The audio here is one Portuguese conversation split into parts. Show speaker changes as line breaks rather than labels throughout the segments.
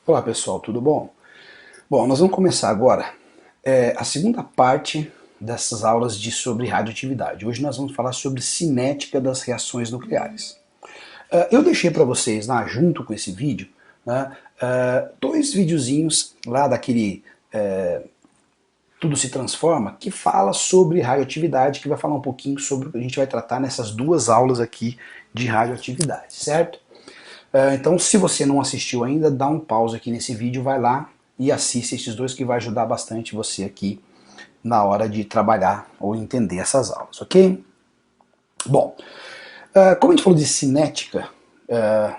Olá pessoal, tudo bom? Bom, nós vamos começar agora a segunda parte dessas aulas sobre radioatividade. Hoje nós vamos falar sobre cinética das reações nucleares. Eu deixei para vocês lá, junto com esse vídeo, né, dois videozinhos lá daquele Tudo se Transforma, que fala sobre radioatividade, que vai falar um pouquinho sobre o que a gente vai tratar nessas duas aulas aqui de radioatividade, certo? Então, se você não assistiu ainda, dá um pause aqui nesse vídeo, vai lá e assiste esses dois que vai ajudar bastante você aqui na hora de trabalhar ou entender essas aulas, ok? Bom, como a gente falou de cinética,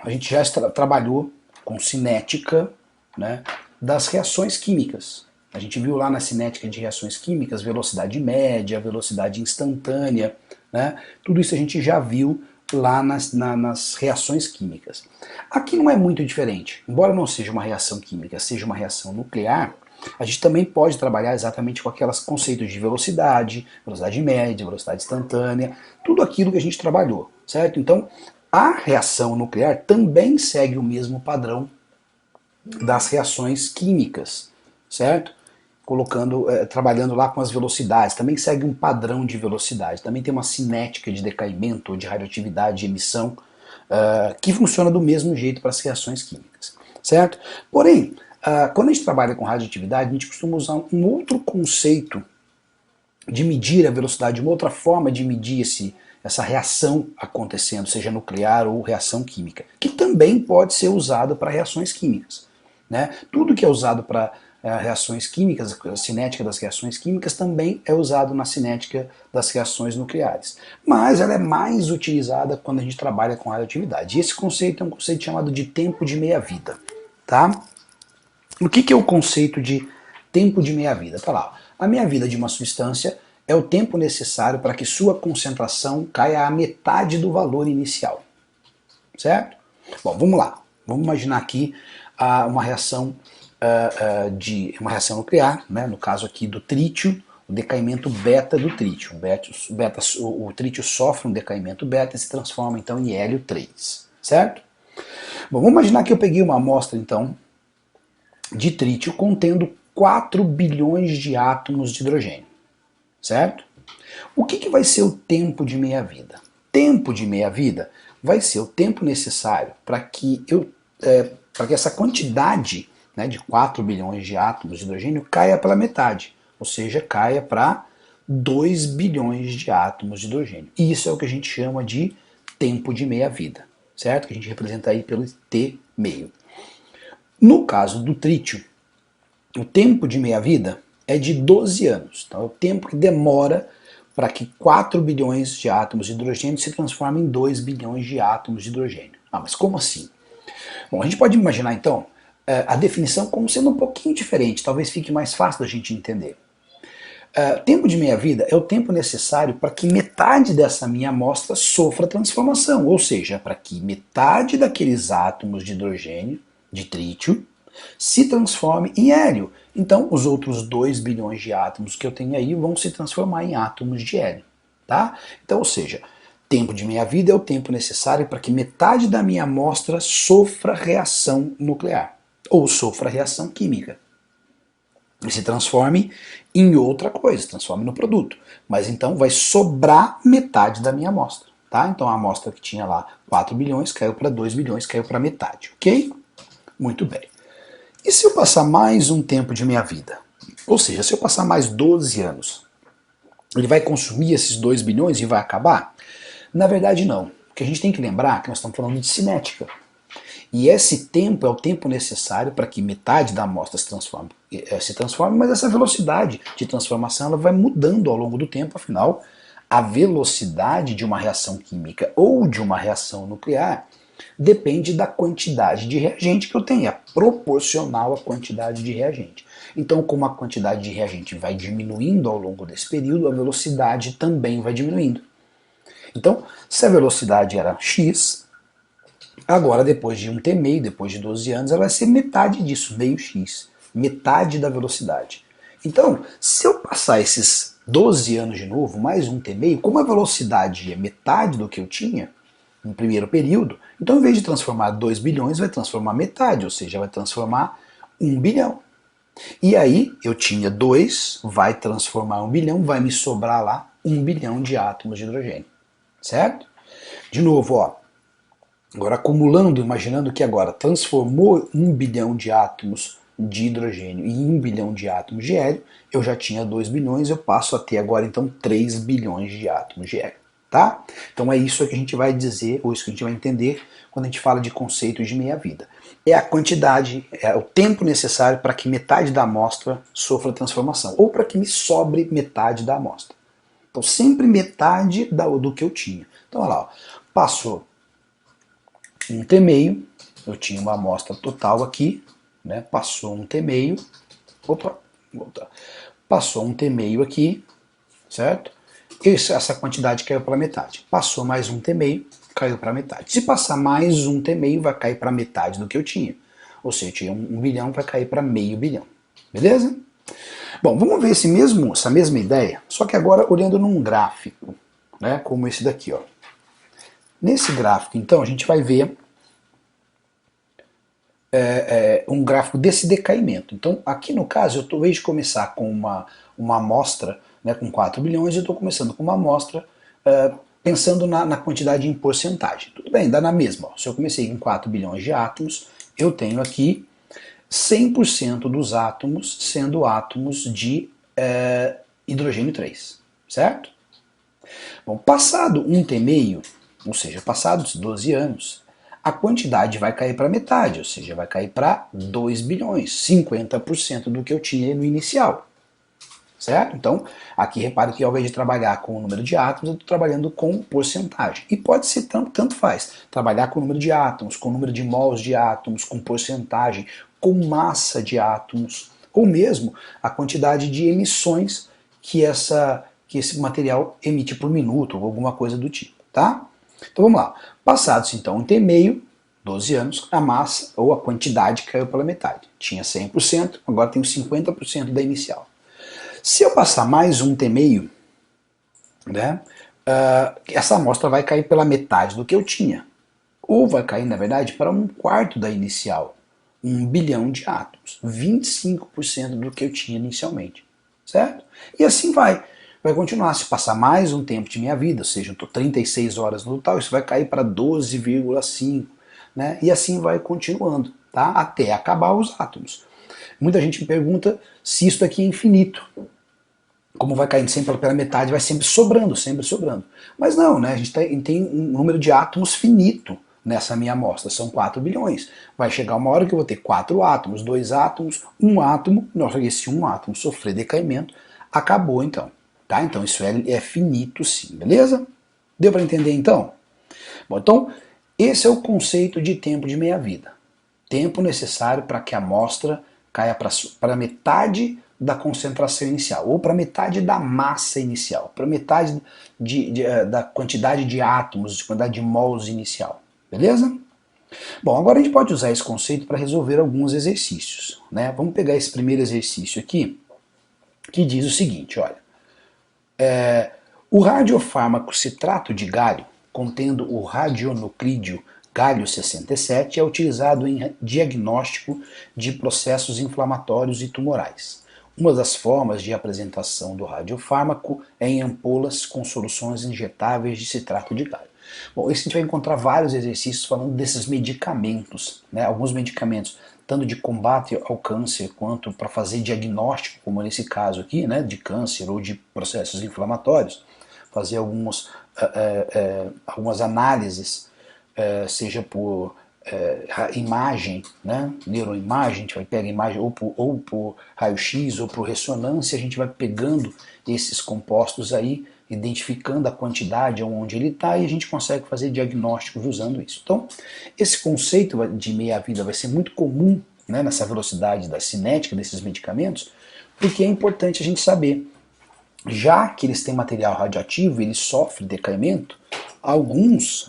a gente já trabalhou com cinética, né, das reações químicas. A gente viu lá na cinética de reações químicas velocidade média, velocidade instantânea, né? Tudo isso a gente já viu lá nas reações químicas. Aqui não é muito diferente. Embora não seja uma reação química, seja uma reação nuclear, a gente também pode trabalhar exatamente com aqueles conceitos de velocidade, velocidade média, velocidade instantânea, tudo aquilo que a gente trabalhou, certo? Então, a reação nuclear também segue o mesmo padrão das reações químicas, certo? Trabalhando lá com as velocidades, também segue um padrão de velocidade, também tem uma cinética de decaimento ou de radioatividade de emissão que funciona do mesmo jeito para as reações químicas, certo? Porém, quando a gente trabalha com radioatividade, a gente costuma usar um outro conceito de medir a velocidade, uma outra forma de medir essa reação acontecendo, seja nuclear ou reação química, que também pode ser usado para reações químicas, né? Tudo que é usado para reações químicas, a cinética das reações químicas também é usado na cinética das reações nucleares. Mas ela é mais utilizada quando a gente trabalha com radioatividade. E esse conceito é um conceito chamado de tempo de meia-vida. Tá? O que é o conceito de tempo de meia-vida? Tá lá. A meia-vida de uma substância é o tempo necessário para que sua concentração caia à metade do valor inicial. Certo? Bom, vamos lá. Vamos imaginar aqui uma reação uma reação nuclear, né, no caso aqui do trítio, o decaimento beta do trítio. O trítio sofre um decaimento beta e se transforma então em hélio 3, certo? Bom, vamos imaginar que eu peguei uma amostra então de trítio contendo 4 bilhões de átomos de hidrogênio, certo? O que vai ser o tempo de meia-vida? Tempo de meia-vida vai ser o tempo necessário para que essa quantidade, né, de 4 bilhões de átomos de hidrogênio caia pela metade, ou seja, caia para 2 bilhões de átomos de hidrogênio. E isso é o que a gente chama de tempo de meia-vida, certo? Que a gente representa aí pelo T meio. No caso do trítio, o tempo de meia-vida é de 12 anos. Então é o tempo que demora para que 4 bilhões de átomos de hidrogênio se transformem em 2 bilhões de átomos de hidrogênio. Ah, mas como assim? Bom, a gente pode imaginar então a definição como sendo um pouquinho diferente, talvez fique mais fácil da gente entender. Tempo de meia-vida é o tempo necessário para que metade dessa minha amostra sofra transformação, ou seja, para que metade daqueles átomos de hidrogênio, de trítio, se transforme em hélio. Então, os outros 2 bilhões de átomos que eu tenho aí vão se transformar em átomos de hélio. Tá? Então, ou seja, tempo de meia-vida é o tempo necessário para que metade da minha amostra sofra reação nuclear ou sofra reação química e se transforme em outra coisa, se transforme no produto. Mas então vai sobrar metade da minha amostra. Tá? Então a amostra que tinha lá 4 bilhões caiu para 2 bilhões, caiu para metade. Ok? Muito bem. E se eu passar mais um tempo de meia-vida? Ou seja, se eu passar mais 12 anos, ele vai consumir esses 2 bilhões e vai acabar? Na verdade não, porque a gente tem que lembrar que nós estamos falando de cinética. E esse tempo é o tempo necessário para que metade da amostra se transforme, mas essa velocidade de transformação ela vai mudando ao longo do tempo, afinal, a velocidade de uma reação química ou de uma reação nuclear depende da quantidade de reagente que eu tenho, é proporcional à quantidade de reagente. Então, como a quantidade de reagente vai diminuindo ao longo desse período, a velocidade também vai diminuindo. Então, se a velocidade era x, agora depois de um t meio, depois de 12 anos, ela vai ser metade disso, meio x, metade da velocidade. Então, se eu passar esses 12 anos de novo, mais um t meio, como a velocidade é metade do que eu tinha, no primeiro período, então em vez de transformar 2 bilhões, vai transformar metade, ou seja, vai transformar 1 bilhão. E aí eu tinha 2, vai transformar 1 bilhão, vai me sobrar lá 1 bilhão de átomos de hidrogênio, certo? De novo, ó, agora acumulando, imaginando que agora transformou 1 bilhão de átomos de hidrogênio em 1 bilhão de átomos de hélio, eu já tinha 2 bilhões, eu passo a ter agora então 3 bilhões de átomos de hélio. Tá? Então é isso que a gente vai dizer, ou isso que a gente vai entender quando a gente fala de conceitos de meia-vida. É a quantidade, é o tempo necessário para que metade da amostra sofra transformação, ou para que me sobre metade da amostra. Então sempre metade do que eu tinha. Então olha lá, ó, passou um t meio, eu tinha uma amostra total aqui, né? Passou um t meio, opa, voltar. Passou um t meio aqui, certo? Essa quantidade caiu para metade. Passou mais um t meio, caiu para metade. Se passar mais um t meio, vai cair para metade do que eu tinha. Ou seja, eu tinha 1 bilhão, vai cair para meio bilhão. Beleza? Bom, vamos ver essa mesma ideia, só que agora olhando num gráfico, né, como esse daqui. Ó. Nesse gráfico, então, a gente vai ver um gráfico desse decaimento. Então, aqui no caso, eu vez de começar com uma amostra, né, com 4 bilhões, eu estou começando com uma amostra pensando na quantidade em porcentagem. Tudo bem, dá na mesma. Ó. Se eu comecei com 4 bilhões de átomos, eu tenho aqui 100% dos átomos sendo átomos de hidrogênio 3, certo? Bom, passado um t meio, ou seja, passados 12 anos, a quantidade vai cair para metade, ou seja, vai cair para 2 bilhões, 50% do que eu tinha no inicial. Certo? Então, aqui repare que ao invés de trabalhar com o número de átomos, eu estou trabalhando com porcentagem. E pode ser tanto faz, trabalhar com o número de átomos, com o número de mols de átomos, com porcentagem, com massa de átomos, ou mesmo a quantidade de emissões que esse material emite por minuto, ou alguma coisa do tipo. Tá? Então vamos lá. Passados então um t meio, 12 anos, a massa ou a quantidade caiu pela metade. Tinha 100%, agora tenho 50% da inicial. Se eu passar mais um t meio, né, essa amostra vai cair pela metade do que eu tinha. Ou vai cair, na verdade, para 1/4 da inicial. 1 bilhão de átomos. 25% do que eu tinha inicialmente. Certo? E assim vai. Vai continuar. Se passar mais um tempo de minha vida, ou seja, eu estou 36 horas no total, isso vai cair para 12,5. Né? E assim vai continuando, tá? Até acabar os átomos. Muita gente me pergunta se isso aqui é infinito. Como vai caindo sempre pela metade, vai sempre sobrando, sempre sobrando. Mas não, né? A gente tem um número de átomos finito nessa minha amostra, são 4 bilhões. Vai chegar uma hora que eu vou ter 4 átomos, 2 átomos, 1 átomo, nossa, esse 1 átomo sofrer decaimento, acabou então. Tá? Então isso é finito sim, beleza? Deu para entender então? Bom, então esse é o conceito de tempo de meia-vida. Tempo necessário para que a amostra caia para metade da concentração inicial, ou para metade da massa inicial, para metade da quantidade de átomos, de quantidade de mols inicial. Beleza? Bom, agora a gente pode usar esse conceito para resolver alguns exercícios. Né? Vamos pegar esse primeiro exercício aqui, que diz o seguinte, olha. O radiofármaco citrato de galho, contendo o radionuclídeo Galho 67, é utilizado em diagnóstico de processos inflamatórios e tumorais. Uma das formas de apresentação do radiofármaco é em ampolas com soluções injetáveis de citrato de galho. Bom, esse a gente vai encontrar vários exercícios falando desses medicamentos, né? Alguns medicamentos, tanto de combate ao câncer quanto para fazer diagnóstico, como nesse caso aqui, né, de câncer ou de processos inflamatórios, fazer algumas análises, seja por imagem, né, neuroimagem, a gente vai pegar imagem ou por raio-x ou por ressonância, a gente vai pegando esses compostos aí, identificando a quantidade onde ele está e a gente consegue fazer diagnósticos usando isso. Então, esse conceito de meia-vida vai ser muito comum, né, nessa velocidade da cinética desses medicamentos, porque é importante a gente saber, já que eles têm material radioativo, eles sofrem decaimento, alguns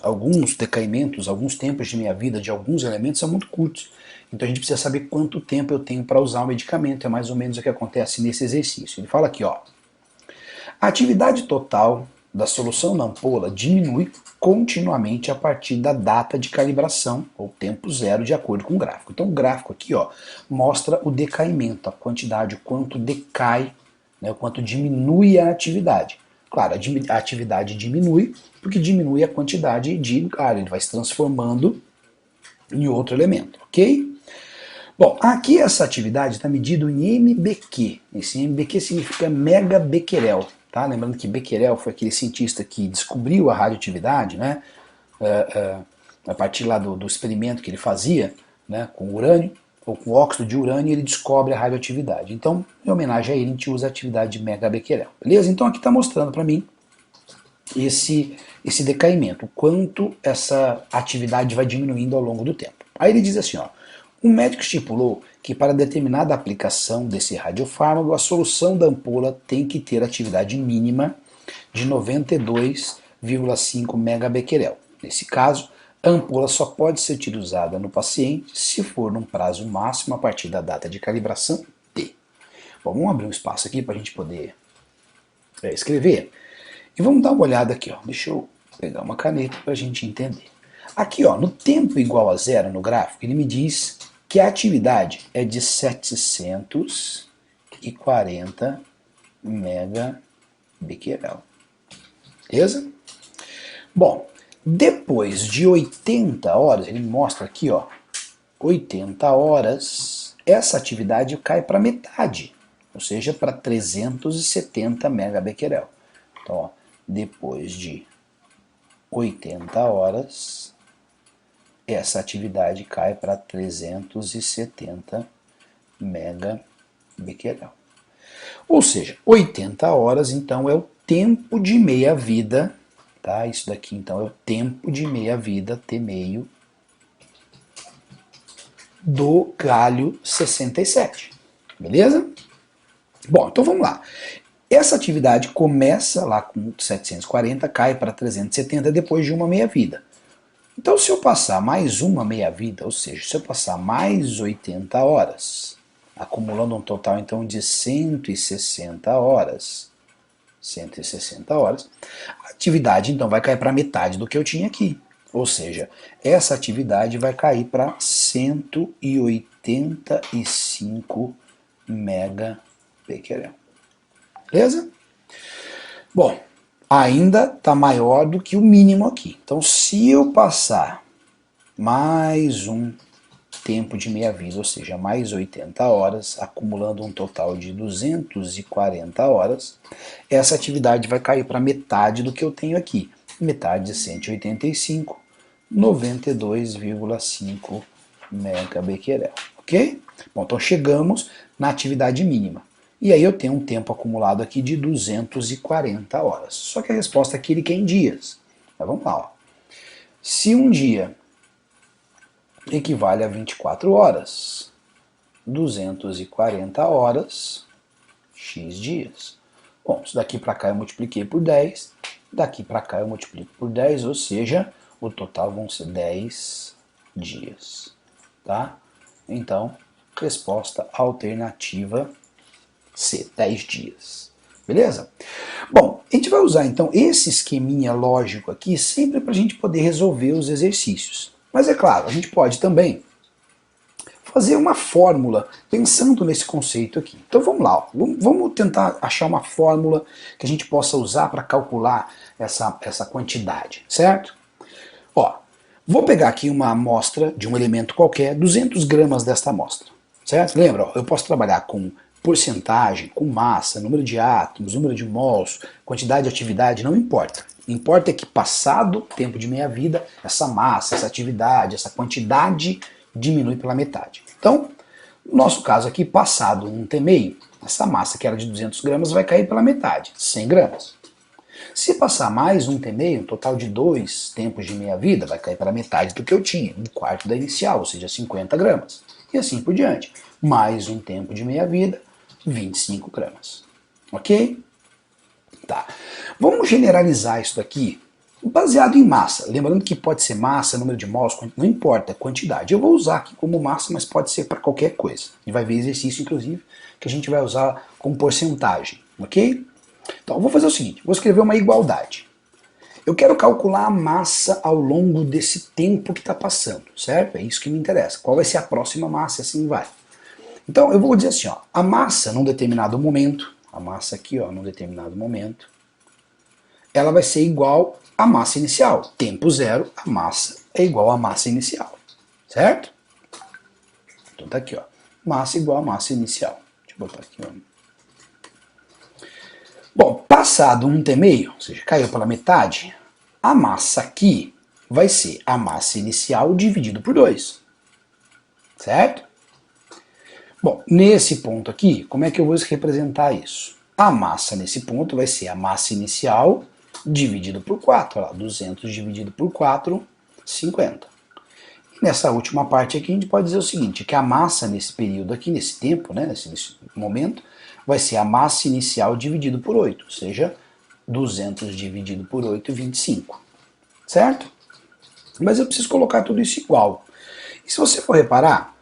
decaimentos, alguns tempos de meia-vida de alguns elementos são muito curtos. Então a gente precisa saber quanto tempo eu tenho para usar o medicamento, é mais ou menos o que acontece nesse exercício. Ele fala aqui, ó, a atividade total da solução da ampola diminui continuamente a partir da data de calibração, ou tempo zero, de acordo com o gráfico. Então o gráfico aqui, ó, mostra o decaimento, a quantidade, o quanto decai, né, o quanto diminui a atividade. Claro, a atividade diminui, porque diminui a quantidade de galho, ele vai se transformando em outro elemento, ok? Bom, aqui essa atividade está medida em MBQ. Esse MBQ significa megabecquerel. Tá? Lembrando que Becquerel foi aquele cientista que descobriu a radioatividade, né? A partir lá do experimento que ele fazia, né, com urânio, ou com óxido de urânio, ele descobre a radioatividade. Então, em homenagem a ele, a gente usa a atividade de megabecquerel. Beleza? Então aqui está mostrando para mim esse decaimento, o quanto essa atividade vai diminuindo ao longo do tempo. Aí ele diz assim, ó, o médico estipulou que para determinada aplicação desse radiofármaco, a solução da ampola tem que ter atividade mínima de 92,5 megabecquerel. Nesse caso, a ampola só pode ser utilizada no paciente se for num prazo máximo a partir da data de calibração T. Bom, vamos abrir um espaço aqui para a gente poder escrever. E vamos dar uma olhada aqui, ó. Deixa eu pegar uma caneta para a gente entender. Aqui, ó, no tempo igual a zero no gráfico, ele me diz que a atividade é de 740 megabecquerel. Beleza? Bom, depois de 80 horas, ele mostra aqui, ó, 80 horas, essa atividade cai para metade, ou seja, para 370 megabecquerel. Então, ó, depois de 80 horas, essa atividade cai para 370 megabecquerel. Ou seja, 80 horas, então, é o tempo de meia-vida, tá? Isso daqui, então, é o tempo de meia-vida, T meio, do galho 67. Beleza? Bom, então vamos lá. Essa atividade começa lá com 740, cai para 370 depois de uma meia-vida. Então, se eu passar mais uma meia-vida, ou seja, se eu passar mais 80 horas, acumulando um total então de 160 horas, a atividade então vai cair para metade do que eu tinha aqui. Ou seja, essa atividade vai cair para 185 megabecquerel. Beleza? Bom, ainda está maior do que o mínimo aqui. Então, se eu passar mais um tempo de meia-vida, ou seja, mais 80 horas, acumulando um total de 240 horas, essa atividade vai cair para metade do que eu tenho aqui. Metade de 185, 92,5 megabecquerel. Ok? Bom, então chegamos na atividade mínima. E aí eu tenho um tempo acumulado aqui de 240 horas. Só que a resposta aqui ele quer em dias. Mas vamos lá. Ó. Se um dia equivale a 24 horas, 240 horas, x dias. Bom, isso daqui para cá eu multipliquei por 10, daqui para cá eu multiplico por 10, ou seja, o total vão ser 10 dias. Tá? Então, resposta alternativa C, 10 dias. Beleza? Bom, a gente vai usar então esse esqueminha lógico aqui sempre para a gente poder resolver os exercícios. Mas é claro, a gente pode também fazer uma fórmula pensando nesse conceito aqui. Então vamos lá, ó. Vamos tentar achar uma fórmula que a gente possa usar para calcular essa quantidade, certo? Ó, vou pegar aqui uma amostra de um elemento qualquer, 200 gramas desta amostra, certo? Lembra, ó, eu posso trabalhar com porcentagem, com massa, número de átomos, número de mols, quantidade de atividade, não importa. Importa é que passado o tempo de meia-vida, essa massa, essa atividade, essa quantidade diminui pela metade. Então, no nosso caso aqui, passado um T-meio, essa massa que era de 200 gramas vai cair pela metade, 100 gramas. Se passar mais um T-meio, um total de 2 tempos de meia-vida, vai cair pela metade do que eu tinha, um quarto da inicial, ou seja, 50 gramas. E assim por diante. Mais um tempo de meia-vida, 25 gramas. Ok? Tá. Vamos generalizar isso daqui baseado em massa. Lembrando que pode ser massa, número de mols, não importa, quantidade. Eu vou usar aqui como massa, mas pode ser para qualquer coisa. A gente vai ver exercício, inclusive, que a gente vai usar como porcentagem. Ok? Então eu vou fazer o seguinte, vou escrever uma igualdade. Eu quero calcular a massa ao longo desse tempo que está passando, certo? É isso que me interessa. Qual vai ser a próxima massa e assim vai. Então eu vou dizer assim, ó, a massa num determinado momento, a massa aqui, ó, num determinado momento, ela vai ser igual à massa inicial. Tempo zero, a massa é igual à massa inicial, certo? Então tá aqui, ó, massa igual à massa inicial. Deixa eu botar aqui, ó. Bom, passado um t meio, ou seja, caiu pela metade, a massa aqui vai ser a massa inicial dividido por 2, certo? Bom, nesse ponto aqui, como é que eu vou representar isso? A massa nesse ponto vai ser a massa inicial dividido por 4, olha lá, 200 dividido por 4, 50. E nessa última parte aqui a gente pode dizer o seguinte, que a massa nesse período aqui, nesse tempo, né, nesse momento, vai ser a massa inicial dividido por 8, ou seja, 200 dividido por 8, 25, certo? Mas eu preciso colocar tudo isso igual. E se você for reparar,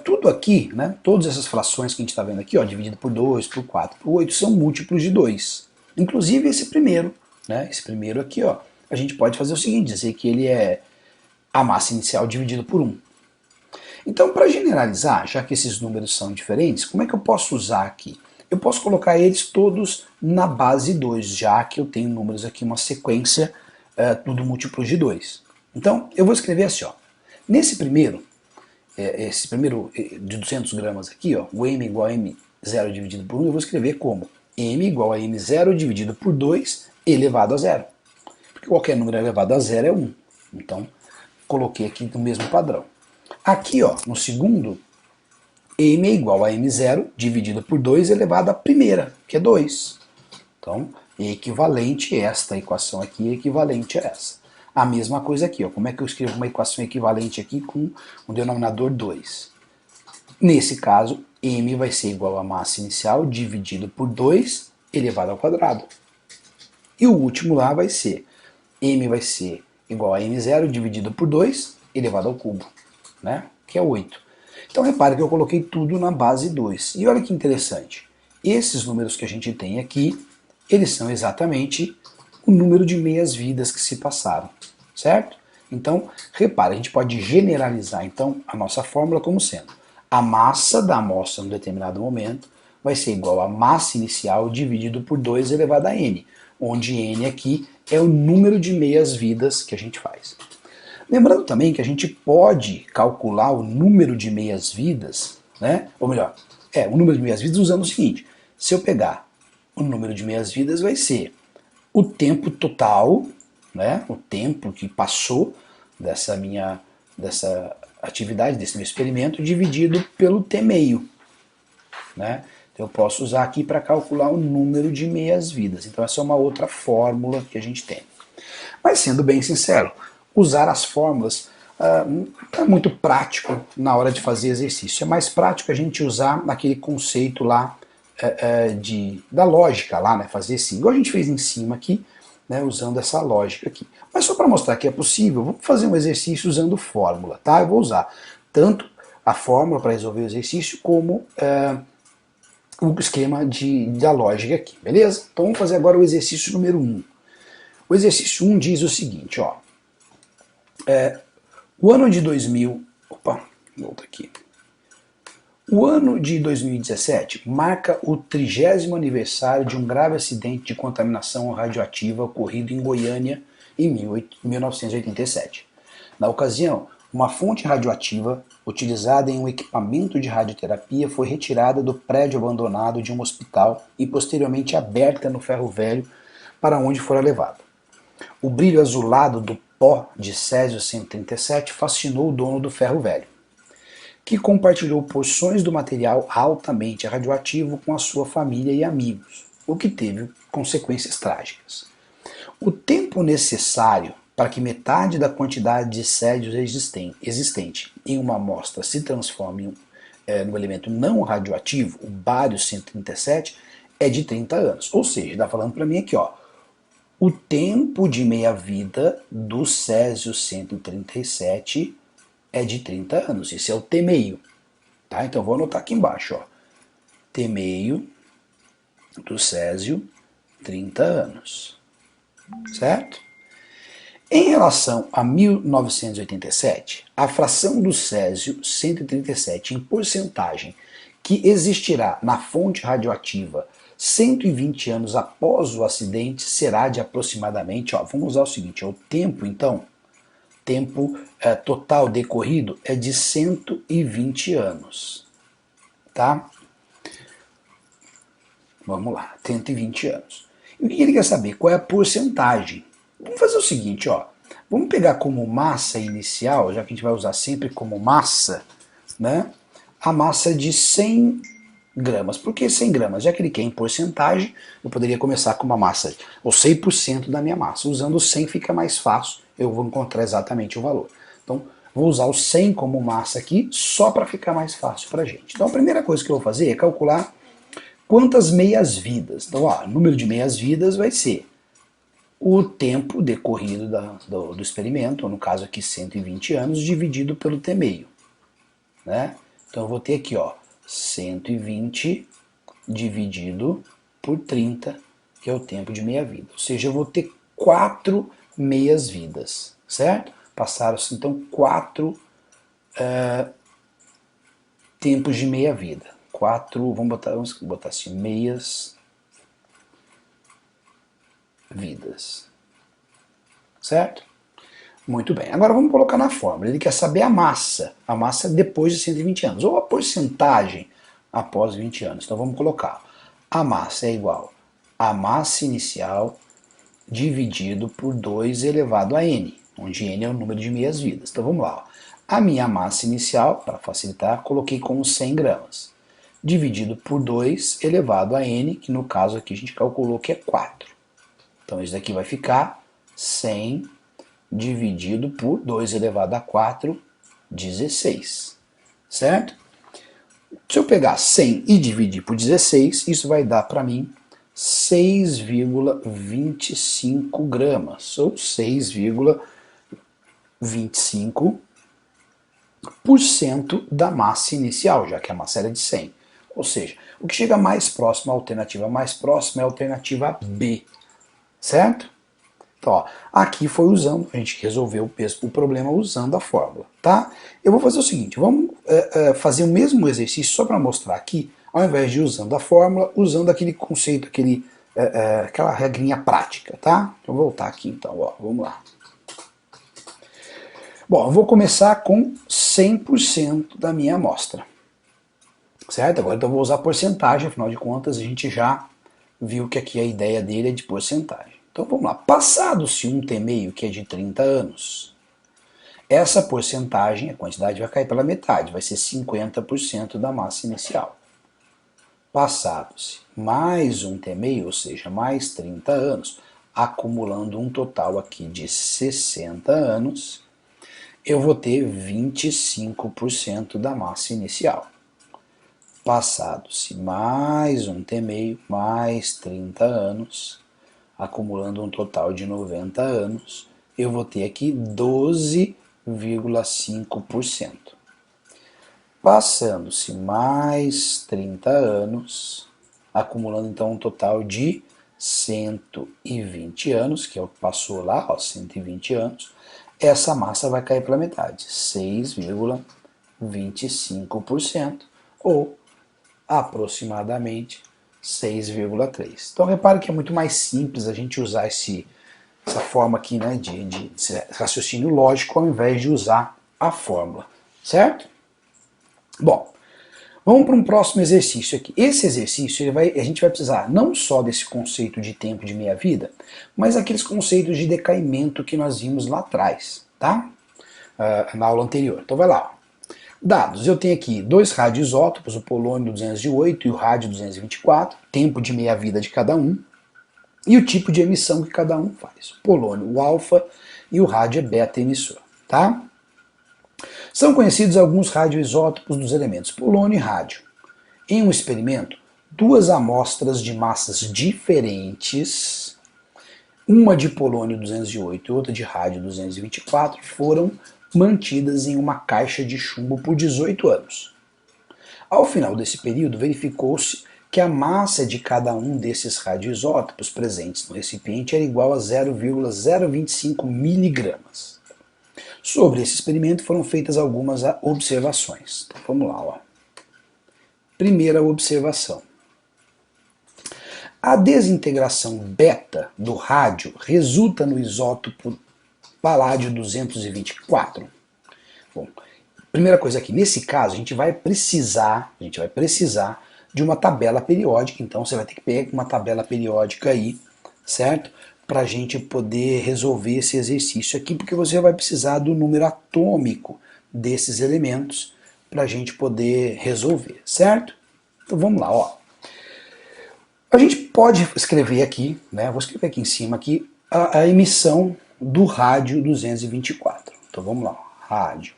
tudo aqui, né, todas essas frações que a gente está vendo aqui, ó, dividido por 2, por 4, por 8, são múltiplos de 2. Inclusive esse primeiro, né, esse primeiro aqui, ó, a gente pode fazer o seguinte, dizer que ele é a massa inicial dividido por 1. Então, para generalizar, já que esses números são diferentes, como é que eu posso usar aqui? Eu posso colocar eles todos na base 2, já que eu tenho números aqui, uma sequência, tudo múltiplos de 2. Então, eu vou escrever assim, ó. Nesse primeiro, esse primeiro de 200 gramas aqui, ó, o m igual a m0 dividido por 1, eu vou escrever como m igual a m0 dividido por 2 elevado a 0. Porque qualquer número elevado a 0 é 1. Então, coloquei aqui no mesmo padrão. Aqui, ó, no segundo, m é igual a m0 dividido por 2 elevado à primeira, que é 2. Então, é equivalente, esta equação aqui é equivalente a essa. A mesma coisa aqui, ó, como é que eu escrevo uma equação equivalente aqui com o denominador 2? Nesse caso, m vai ser igual a massa inicial dividido por 2 elevado ao quadrado. E o último lá vai ser, m vai ser igual a m0 dividido por 2 elevado ao cubo, né? Que é 8. Então repare que eu coloquei tudo na base 2. E olha que interessante, esses números que a gente tem aqui, eles são exatamente o número de meias-vidas que se passaram, certo? Então, repare, a gente pode generalizar então a nossa fórmula como sendo a massa da amostra em determinado momento vai ser igual a massa inicial dividido por 2 elevado a n, onde n aqui é o número de meias-vidas que a gente faz. Lembrando também que a gente pode calcular o número de meias-vidas, né? Ou melhor, o número de meias-vidas usando o seguinte, se eu pegar o número de meias-vidas vai ser o tempo total, né? O tempo que passou dessa atividade, desse meu experimento, dividido pelo t meio, né? Então eu posso usar aqui para calcular o número de meias-vidas. Então essa é uma outra fórmula que a gente tem. Mas sendo bem sincero, usar as fórmulas não é muito prático na hora de fazer exercício. É mais prático a gente usar naquele conceito lá da lógica lá, né? Fazer assim, igual a gente fez em cima aqui, né? Usando essa lógica aqui. Mas só para mostrar que é possível, vamos fazer um exercício usando fórmula, tá? Eu vou usar tanto a fórmula para resolver o exercício como o esquema da lógica aqui, beleza? Então vamos fazer agora o exercício número 1. O exercício 1 diz o seguinte, ó. O ano de 2000... Opa, volta aqui. O ano de 2017 marca o 30º aniversário de um grave acidente de contaminação radioativa ocorrido em Goiânia em 1987. Na ocasião, uma fonte radioativa utilizada em um equipamento de radioterapia foi retirada do prédio abandonado de um hospital e posteriormente aberta no ferro velho para onde fora levada. O brilho azulado do pó de Césio-137 fascinou o dono do ferro velho, que compartilhou porções do material altamente radioativo com a sua família e amigos, o que teve consequências trágicas. O tempo necessário para que metade da quantidade de césio existente em uma amostra se transforme no elemento não radioativo, o bário 137, é de 30 anos. Ou seja, está falando para mim aqui, ó, o tempo de meia-vida do césio 137 é de 30 anos. Esse é o t meio. Tá? Então vou anotar aqui embaixo. Ó. T meio do césio 30 anos, certo? Em relação a 1987, a fração do césio 137 em porcentagem que existirá na fonte radioativa 120 anos após o acidente será de aproximadamente, vamos usar o seguinte, o tempo então, tempo total decorrido é de 120 anos, tá? Vamos lá, 120 anos. E o que ele quer saber? Qual é a porcentagem? Vamos fazer o seguinte, vamos pegar como massa inicial, já que a gente vai usar sempre como massa, né? A massa de 100 gramas. Por que 100 gramas? Já que ele quer em porcentagem, eu poderia começar com uma massa, ou 100% da minha massa. Usando o 100 fica mais fácil, eu vou encontrar exatamente o valor. Então, vou usar o 100 como massa aqui, só para ficar mais fácil para a gente. Então, a primeira coisa que eu vou fazer é calcular quantas meias-vidas. Então, o número de meias-vidas vai ser o tempo decorrido do experimento, ou no caso aqui 120 anos, dividido pelo t meio, né? Então eu vou ter aqui 120 dividido por 30, que é o tempo de meia-vida. Ou seja, eu vou ter 4 meias-vidas, certo? Passaram-se então 4 tempos de meia-vida. 4, vamos botar assim, meias-vidas, certo? Muito bem, agora vamos colocar na fórmula. Ele quer saber a massa depois de 120 anos, ou a porcentagem após 20 anos. Então vamos colocar, a massa é igual a massa inicial dividido por 2 elevado a n, onde n é o número de meias-vidas. Então vamos lá, a minha massa inicial, para facilitar, coloquei como 100 gramas, dividido por 2 elevado a n, que no caso aqui a gente calculou que é 4. Então isso daqui vai ficar 100 dividido por 2 elevado a 4, 16, certo? Se eu pegar 100 e dividir por 16, isso vai dar para mim 6,25 gramas, ou 6,25% da massa inicial, já que a massa era de 100. Ou seja, o que chega mais próximo, a alternativa mais próxima é a alternativa B, certo? Então, aqui foi usando, a gente resolveu o problema usando a fórmula, tá? Eu vou fazer o seguinte, vamos fazer o mesmo exercício só para mostrar aqui, ao invés de usando a fórmula, usando aquele conceito, aquela regrinha prática, tá? Então, vou voltar aqui então, vamos lá. Bom, eu vou começar com 100% da minha amostra, certo? Agora então eu vou usar porcentagem, afinal de contas a gente já viu que aqui a ideia dele é de porcentagem. Então vamos lá, passado-se um t meio, que é de 30 anos, essa porcentagem, a quantidade vai cair pela metade, vai ser 50% da massa inicial. Passado-se mais um t meio, ou seja, mais 30 anos, acumulando um total aqui de 60 anos, eu vou ter 25% da massa inicial. Passado-se mais um t meio, mais 30 anos, acumulando um total de 90 anos, eu vou ter aqui 12,5%. Passando-se mais 30 anos, acumulando então um total de 120 anos, que é o que passou lá, 120 anos, essa massa vai cair pela metade, 6,25%, ou aproximadamente 6,3. Então repare que é muito mais simples a gente usar essa forma aqui, né, de raciocínio lógico, ao invés de usar a fórmula, certo? Bom, vamos para um próximo exercício aqui. Esse exercício a gente vai precisar não só desse conceito de tempo de meia-vida, mas aqueles conceitos de decaimento que nós vimos lá atrás, tá? Na aula anterior. Então vai lá. Dados, eu tenho aqui 2 radioisótopos, o polônio 208 e o rádio 224, tempo de meia-vida de cada um, e o tipo de emissão que cada um faz. O polônio, o alfa, e o rádio é beta emissor, tá? São conhecidos alguns radioisótopos dos elementos polônio e rádio. Em um experimento, 2 amostras de massas diferentes, uma de polônio 208 e outra de rádio 224, foram mantidas em uma caixa de chumbo por 18 anos. Ao final desse período, verificou-se que a massa de cada um desses radioisótopos presentes no recipiente era igual a 0,025 miligramas. Sobre esse experimento foram feitas algumas observações. Então, vamos lá. Ó. Primeira observação. A desintegração beta do rádio resulta no isótopo paládio 224. Bom, primeira coisa aqui, nesse caso a gente vai precisar de uma tabela periódica, então você vai ter que pegar uma tabela periódica aí, certo? Para a gente poder resolver esse exercício aqui, porque você vai precisar do número atômico desses elementos para a gente poder resolver, certo? Então vamos lá, ó. A gente pode escrever aqui, né? Vou escrever aqui em cima aqui a emissão do rádio 224. Então vamos lá, rádio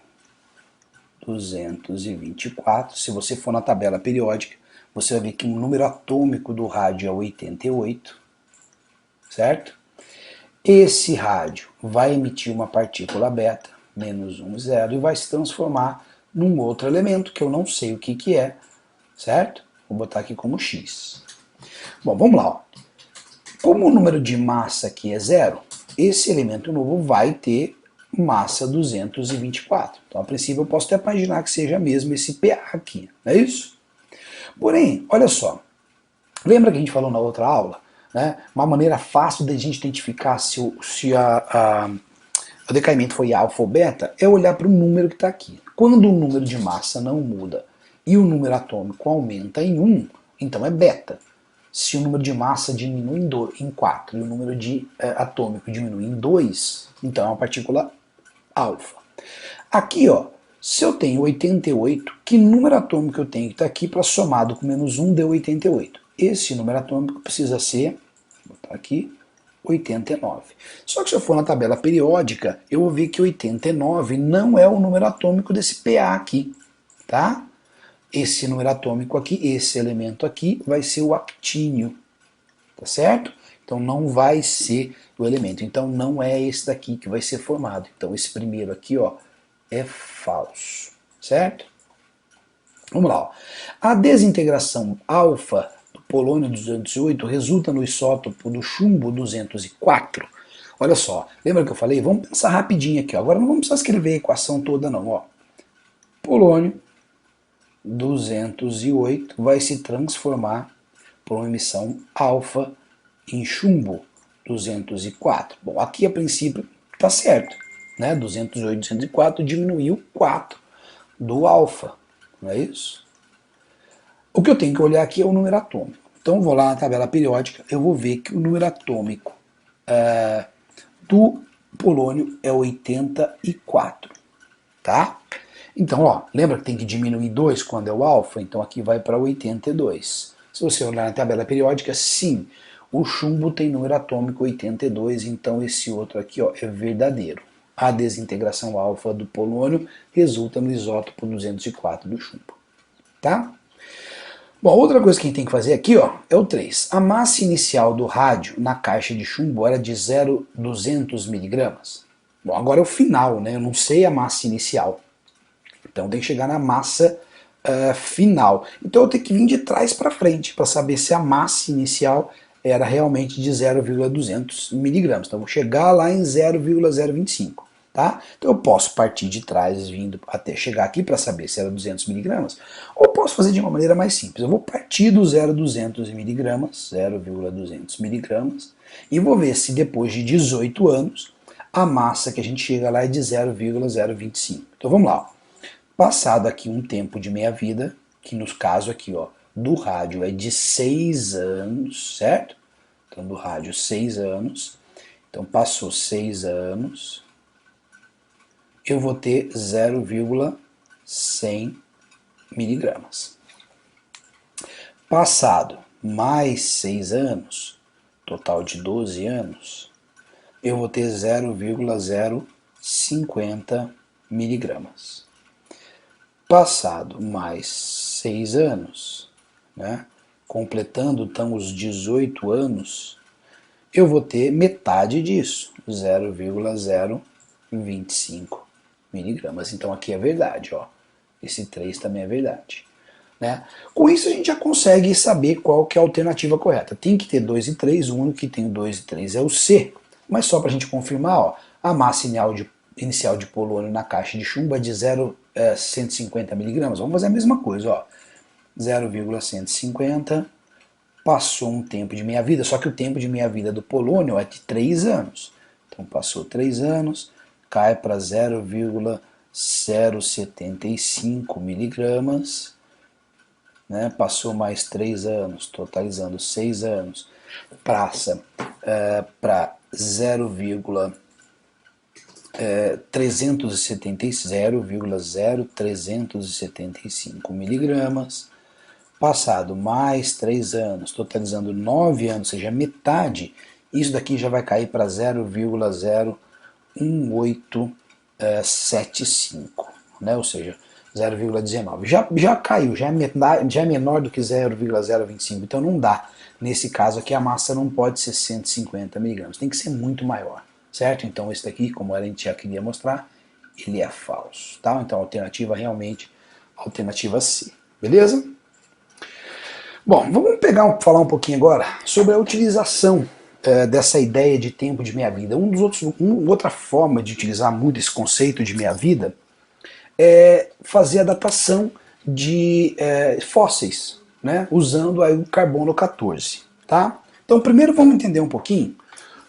224. Se você for na tabela periódica, você vai ver que o número atômico do rádio é 88, certo? Esse rádio vai emitir uma partícula beta, menos 1, 0, e vai se transformar num outro elemento que eu não sei o que é, certo? Vou botar aqui como X. Bom, vamos lá. Ó. Como o número de massa aqui é 0, esse elemento novo vai ter massa 224. Então, a princípio, eu posso até imaginar que seja mesmo esse PA aqui, não é isso? Porém, olha só, lembra que a gente falou na outra aula, né? Uma maneira fácil de a gente identificar se o decaimento foi alfa ou beta é olhar para o número que está aqui. Quando o número de massa não muda e o número atômico aumenta em 1, então é beta. Se o número de massa diminui em 4 e o número de atômico diminui em 2, então é uma partícula alfa. Aqui, ó, se eu tenho 88, que número atômico eu tenho que estar aqui para somado com menos 1 deu 88? Esse número atômico precisa ser, vou botar aqui, 89. Só que se eu for na tabela periódica, eu vou ver que 89 não é o número atômico desse PA aqui, tá? Esse número atômico aqui, esse elemento aqui, vai ser o actínio, tá certo? Então não vai ser o elemento, então não é esse daqui que vai ser formado. Então esse primeiro aqui, ó, é falso, certo? Vamos lá. Ó. A desintegração alfa do polônio 208 resulta no isótopo do chumbo 204. Olha só, lembra que eu falei? Vamos pensar rapidinho aqui. Ó. Agora não vamos precisar escrever a equação toda não. Ó. Polônio 208 vai se transformar por uma emissão alfa em chumbo 204. Bom, aqui a princípio está certo, né? 208, 204 diminuiu 4 do alfa, não é isso? O que eu tenho que olhar aqui é o número atômico. Então eu vou lá na tabela periódica, eu vou ver que o número atômico do polônio é 84, tá? Então, ó, lembra que tem que diminuir 2 quando é o alfa? Então aqui vai para 82. Se você olhar na tabela periódica, sim, o chumbo tem número atômico 82, então esse outro aqui ó, é verdadeiro. A desintegração alfa do polônio resulta no isótopo 204 do chumbo. Tá? Bom, outra coisa que a gente tem que fazer aqui ó, é o 3. A massa inicial do rádio na caixa de chumbo era de 0,200 miligramas. Bom, agora é o final, né? Eu não sei a massa inicial. Então tem que chegar na massa final. Então eu tenho que vir de trás para frente para saber se a massa inicial era realmente de 0,200 miligramas. Então eu vou chegar lá em 0,025. Tá? Então eu posso partir de trás vindo até chegar aqui para saber se era 200 miligramas, ou posso fazer de uma maneira mais simples. Eu vou partir do 0,200 miligramas, 0,200 miligramas, e vou ver se depois de 18 anos a massa que a gente chega lá é de 0,025. Então vamos lá. Ó. Passado aqui um tempo de meia-vida, que no caso aqui ó, do rádio é de 6 anos, certo? Então do rádio 6 anos, então passou 6 anos, eu vou ter 0,100 miligramas. Passado mais 6 anos, total de 12 anos, eu vou ter 0,050 miligramas. Passado mais 6 anos, né, completando então os 18 anos, eu vou ter metade disso, 0,025 miligramas. Então aqui é verdade, ó. Esse 3 também é verdade. né? Com isso a gente já consegue saber qual que é a alternativa correta. Tem que ter 2 e 3, o único que tem o 2 e 3 é o C. Mas só para a gente confirmar, ó, a massa inicial de polônio na caixa de chumbo é de 0,150 miligramas. Vamos fazer a mesma coisa, ó. 0,150, passou um tempo de meia-vida, só que o tempo de meia-vida do polônio é de 3 anos. Então passou 3 anos, cai para 0,075 miligramas, né? Passou mais 3 anos, totalizando 6 anos, passa para 0,0375 miligramas, passado mais 3 anos, totalizando 9 anos, ou seja, metade, isso daqui já vai cair para 0,01875, né? Ou seja, 0,19. Já caiu, já é menor do que 0,025, então não dá. Nesse caso aqui a massa não pode ser 150 miligramas, tem que ser muito maior, certo? Então esse daqui, como a gente já queria mostrar, ele é falso, tá? Então a alternativa realmente, a alternativa C, beleza? Bom, vamos falar um pouquinho agora sobre a utilização dessa ideia de tempo de meia-vida. Outra forma de utilizar muito esse conceito de meia-vida é fazer a datação de fósseis, né, usando aí o carbono 14. Tá? Então primeiro vamos entender um pouquinho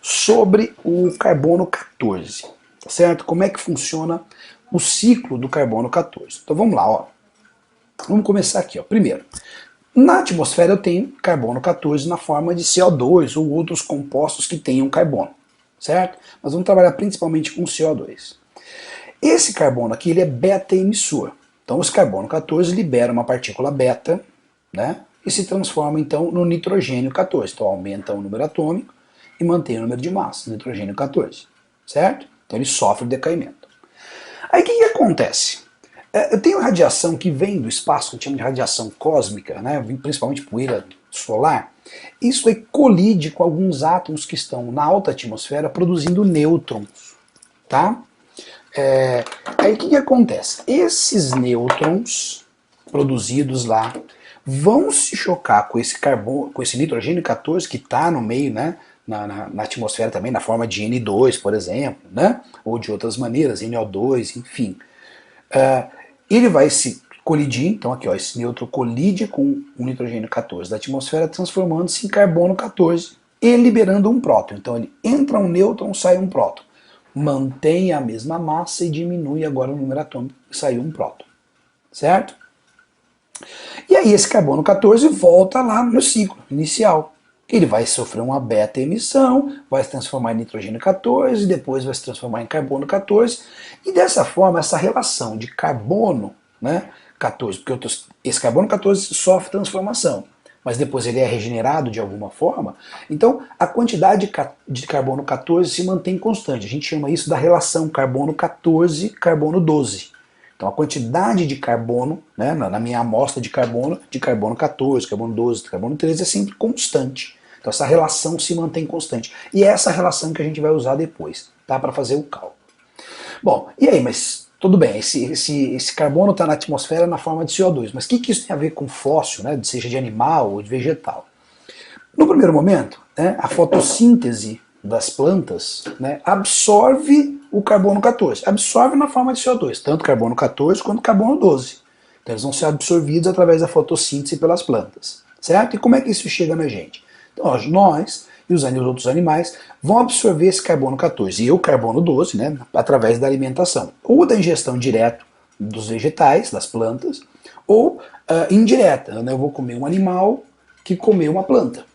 sobre o carbono 14, tá certo? Como é que funciona o ciclo do carbono 14. Então vamos lá, ó. Vamos começar aqui, ó. Primeiro, na atmosfera eu tenho carbono 14 na forma de CO2 ou outros compostos que tenham carbono, certo? Mas vamos trabalhar principalmente com CO2. Esse carbono aqui ele é beta emissor. Então esse carbono 14 libera uma partícula beta, né? E se transforma então no nitrogênio 14. Então aumenta o número atômico e mantém o número de massa, nitrogênio 14, certo? Então ele sofre decaimento. Aí o que acontece? Eu tenho radiação que vem do espaço, que a gente chama de radiação cósmica, né? Principalmente poeira solar. Isso aí colide com alguns átomos que estão na alta atmosfera produzindo nêutrons, tá? Aí o que acontece? Esses nêutrons produzidos lá vão se chocar com esse carbono, com esse nitrogênio 14 que está no meio, né? Na atmosfera também, na forma de N2, por exemplo, né? Ou de outras maneiras, NO2, enfim. Ele vai se colidir, então aqui ó, esse nêutron colide com o nitrogênio 14 da atmosfera, transformando-se em carbono 14 e liberando um próton. Então ele entra um nêutron, sai um próton. Mantém a mesma massa e diminui agora o número atômico, saiu um próton. Certo? E aí esse carbono 14 volta lá no ciclo inicial. Ele vai sofrer uma beta emissão, vai se transformar em nitrogênio 14, depois vai se transformar em carbono 14, e dessa forma essa relação de carbono, né, 14, porque esse carbono 14 sofre transformação, mas depois ele é regenerado de alguma forma, então a quantidade de carbono 14 se mantém constante. A gente chama isso da relação carbono 14, carbono 12. Então a quantidade de carbono, né, na minha amostra de carbono 14, carbono 12, carbono 13 é sempre constante. Então essa relação se mantém constante. E é essa relação que a gente vai usar depois, tá, para fazer o cálculo. Bom, e aí, mas tudo bem, esse carbono está na atmosfera na forma de CO2, mas o que isso tem a ver com fóssil, né, seja de animal ou de vegetal? No primeiro momento, né, a fotossíntese das plantas, né, absorve o carbono 14, absorve na forma de CO2, tanto carbono 14 quanto carbono 12. Então eles vão ser absorvidos através da fotossíntese pelas plantas, certo? E como é que isso chega na gente? Então nós e os outros animais vão absorver esse carbono 14 e o carbono 12, né, através da alimentação, ou da ingestão direta dos vegetais, das plantas, ou indireta, né, eu vou comer um animal que comeu uma planta.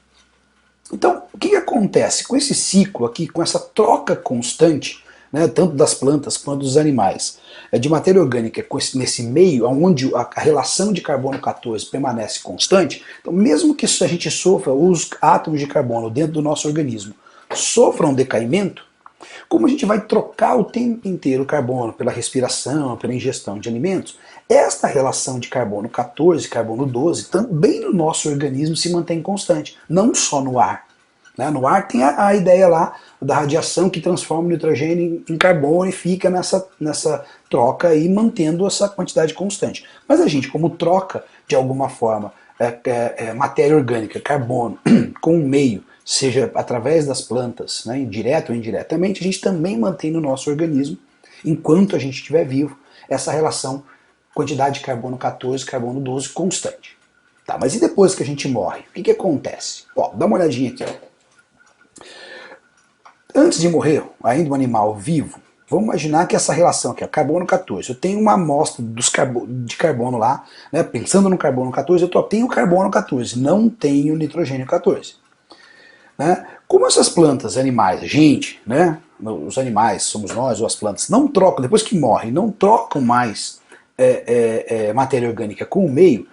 Então, o que acontece com esse ciclo aqui, com essa troca constante, né, tanto das plantas quanto dos animais, de matéria orgânica nesse meio, onde a relação de carbono 14 permanece constante, então mesmo que a gente sofra, os átomos de carbono dentro do nosso organismo sofram um decaimento, como a gente vai trocar o tempo inteiro o carbono pela respiração, pela ingestão de alimentos, esta relação de carbono 14 e carbono 12 também no nosso organismo se mantém constante, não só no ar. Né? No ar tem a ideia lá da radiação que transforma o nitrogênio em carbono e fica nessa troca aí, mantendo essa quantidade constante. Mas a gente, como troca de alguma forma matéria orgânica, carbono, com o meio, seja através das plantas, né, direto ou indiretamente, a gente também mantém no nosso organismo, enquanto a gente estiver vivo, essa relação quantidade de carbono 14, carbono 12 constante. Tá, mas e depois que a gente morre? O que acontece? Ó, dá uma olhadinha aqui. Ó. Antes de morrer, ainda um animal vivo, vamos imaginar que essa relação aqui, ó, carbono 14, eu tenho uma amostra de carbono lá, né, pensando no carbono 14, eu só tenho carbono 14, não tenho nitrogênio 14. Né? Como essas plantas, animais, a gente, né, os animais, somos nós ou as plantas, não trocam, depois que morrem, não trocam mais matéria orgânica com o meio,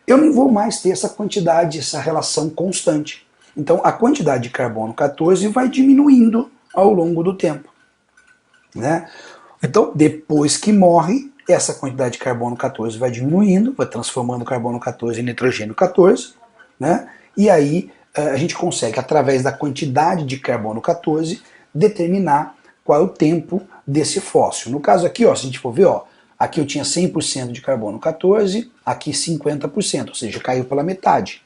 eu não vou mais ter essa quantidade, essa relação constante. Então a quantidade de carbono 14 vai diminuindo ao longo do tempo. Né? Então depois que morre, essa quantidade de carbono 14 vai diminuindo, vai transformando o carbono 14 em nitrogênio 14, né? E aí a gente consegue, através da quantidade de carbono 14, determinar qual é o tempo desse fóssil. No caso aqui, ó, se a gente for ver, ó, aqui eu tinha 100% de carbono 14, aqui 50%, ou seja, caiu pela metade.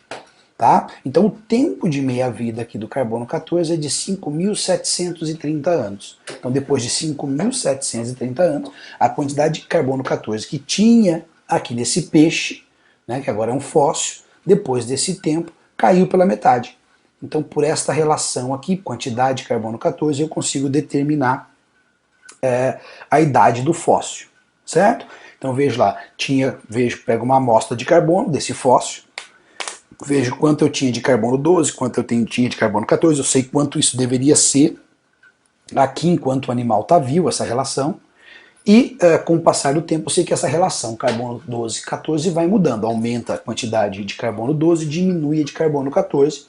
Tá? Então o tempo de meia-vida aqui do carbono 14 é de 5.730 anos. Então depois de 5.730 anos, a quantidade de carbono 14 que tinha aqui nesse peixe, né, que agora é um fóssil, depois desse tempo, caiu pela metade. Então por esta relação aqui, quantidade de carbono 14, eu consigo determinar a idade do fóssil, certo? Então vejo lá, pego uma amostra de carbono desse fóssil, vejo quanto eu tinha de carbono 12, quanto eu tinha de carbono 14, eu sei quanto isso deveria ser aqui enquanto o animal está vivo, essa relação, e com o passar do tempo eu sei que essa relação carbono 12 e 14 vai mudando, aumenta a quantidade de carbono 12, diminui a de carbono 14,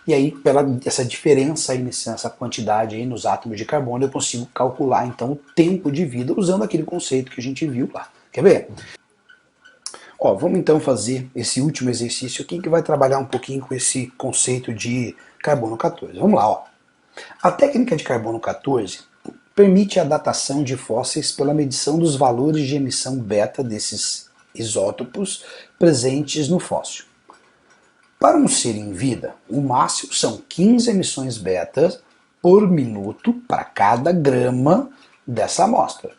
e aí pela essa diferença aí nessa quantidade aí nos átomos de carbono eu consigo calcular então o tempo de vida usando aquele conceito que a gente viu lá. Quer ver? Ó, vamos então fazer esse último exercício aqui que vai trabalhar um pouquinho com esse conceito de carbono 14. Vamos lá, ó. A técnica de carbono 14 permite a datação de fósseis pela medição dos valores de emissão beta desses isótopos presentes no fóssil. Para um ser em vida, o máximo são 15 emissões beta por minuto para cada grama dessa amostra.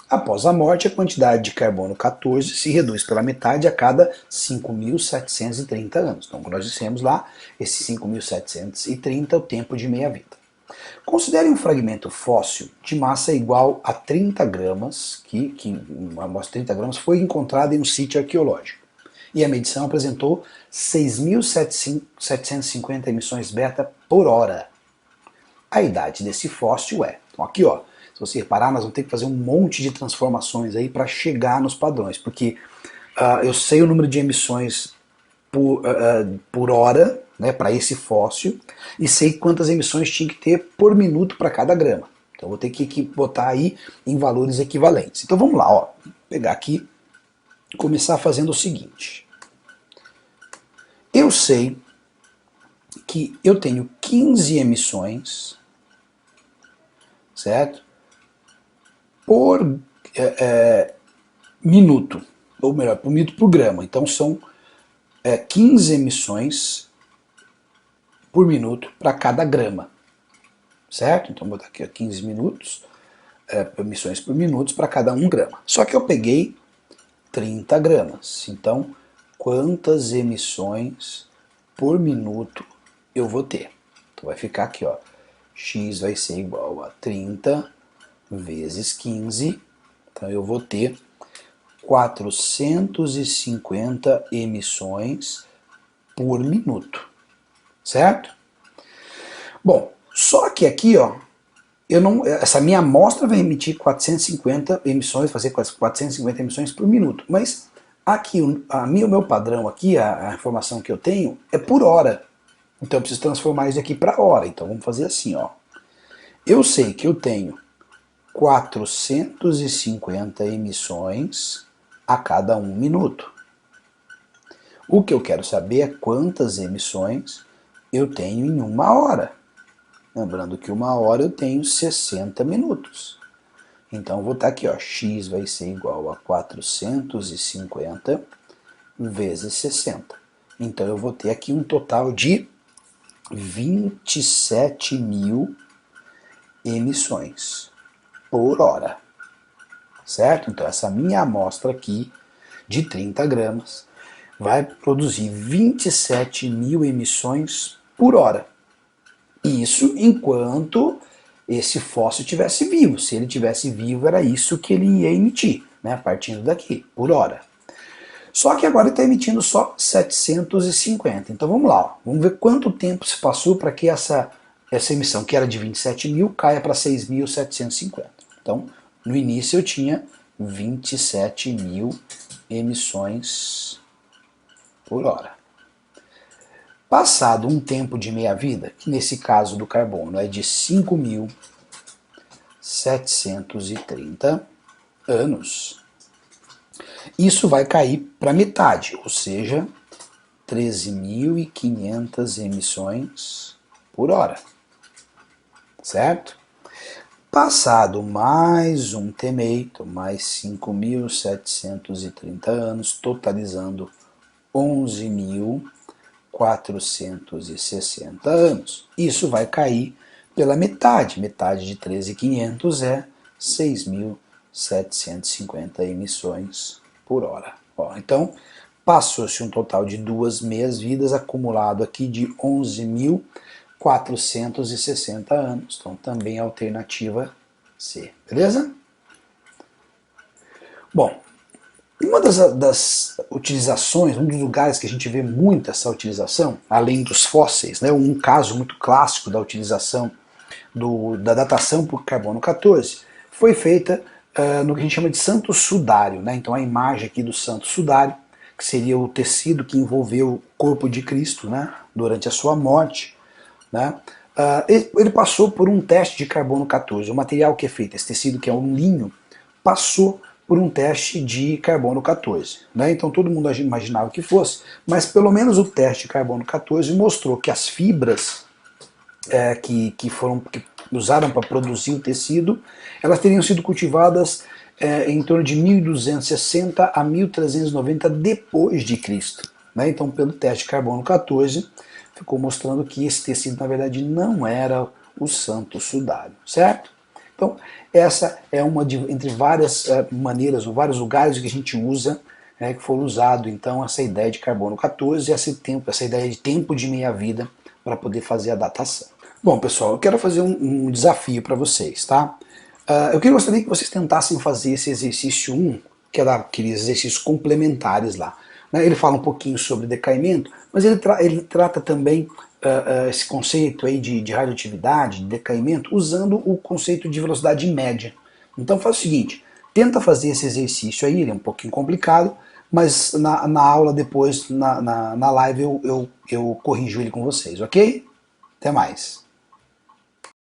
Após a morte, a quantidade de carbono 14 se reduz pela metade a cada 5.730 anos. Então, como nós dissemos lá, esse 5.730 é o tempo de meia-vida. Considere um fragmento fóssil de massa igual a 30 gramas, uma amostra de 30 gramas foi encontrada em um sítio arqueológico. E a medição apresentou 6.750 emissões beta por hora. A idade desse fóssil é, então aqui ó, se você reparar, nós vamos ter que fazer um monte de transformações aí para chegar nos padrões, porque eu sei o número de emissões por hora, né, para esse fóssil, e sei quantas emissões tinha que ter por minuto para cada grama. Então vou ter que botar aí em valores equivalentes. Então vamos lá, ó, pegar aqui e começar fazendo o seguinte. Eu sei que eu tenho 15 emissões, certo? Por minuto, ou melhor, por minuto por grama. Então são 15 emissões por minuto para cada grama, certo? Então vou botar aqui 15 minutos, emissões por minuto para cada 1 grama. Só que eu peguei 30 gramas, então quantas emissões por minuto eu vou ter? Então vai ficar aqui, ó, x vai ser igual a 30 vezes 15, então eu vou ter 450 emissões por minuto, certo? Bom, só que aqui, ó, essa minha amostra vai emitir 450 emissões, fazer 450 emissões por minuto, mas aqui, o meu padrão aqui, a informação que eu tenho, é por hora. Então eu preciso transformar isso aqui para hora. Então vamos fazer assim, ó. Eu sei que eu tenho 450 emissões a cada 1 minuto. O que eu quero saber é quantas emissões eu tenho em 1 hora. Lembrando que 1 hora eu tenho 60 minutos. Então eu vou estar aqui, ó, x vai ser igual a 450 vezes 60. Então eu vou ter aqui um total de 27 mil emissões por hora. Certo? Então essa minha amostra aqui de 30 gramas vai produzir 27 mil emissões por hora. Isso enquanto esse fóssil estivesse vivo. Se ele estivesse vivo, era isso que ele ia emitir, né, partindo daqui, por hora. Só que agora ele está emitindo só 750. Então vamos lá, ó. Vamos ver quanto tempo se passou para que essa emissão, que era de 27 mil, caia para 6.750. Então, no início eu tinha 27 mil emissões por hora. Passado um tempo de meia-vida, que nesse caso do carbono é de 5.730 anos, isso vai cair para metade, ou seja, 13.500 emissões por hora, certo? Passado mais um temeito, mais 5.730 anos, totalizando 11.460 anos. Isso vai cair pela metade. Metade de 13.500 é 6.750 emissões por hora. Ó, então, passou-se um total de 2 meias-vidas acumulado aqui de 11.460 anos. Então, também a alternativa C. Beleza? Bom, uma das utilizações, um dos lugares que a gente vê muito essa utilização, além dos fósseis, né, um caso muito clássico da utilização da datação por carbono 14, foi feita no que a gente chama de santo sudário. Né? Então a imagem aqui do santo sudário, que seria o tecido que envolveu o corpo de Cristo, né, durante a sua morte, né? Ele passou por um teste de carbono 14. O material que é feito, esse tecido que é um linho, passou por um teste de carbono 14. Né? Então todo mundo imaginava que fosse, mas pelo menos o teste de carbono 14 mostrou que as fibras que usaram para produzir o tecido, elas teriam sido cultivadas em torno de 1260 a 1390 depois de Cristo. Né? Então pelo teste de carbono 14 ficou mostrando que esse tecido na verdade não era o santo sudário, certo? Então essa é uma entre várias maneiras ou vários lugares que a gente usa, que foram usado então essa ideia de carbono 14 e essa ideia de tempo de meia-vida para poder fazer a datação. Bom, pessoal, eu quero fazer um desafio para vocês, tá? Eu gostaria que vocês tentassem fazer esse exercício 1, que é daqueles exercícios complementares lá. Né? Ele fala um pouquinho sobre decaimento, mas ele trata também esse conceito aí de radioatividade, de decaimento, usando o conceito de velocidade média. Então faz o seguinte, tenta fazer esse exercício aí, ele é um pouquinho complicado, mas na aula depois, na live, eu corrijo ele com vocês, ok? Até mais.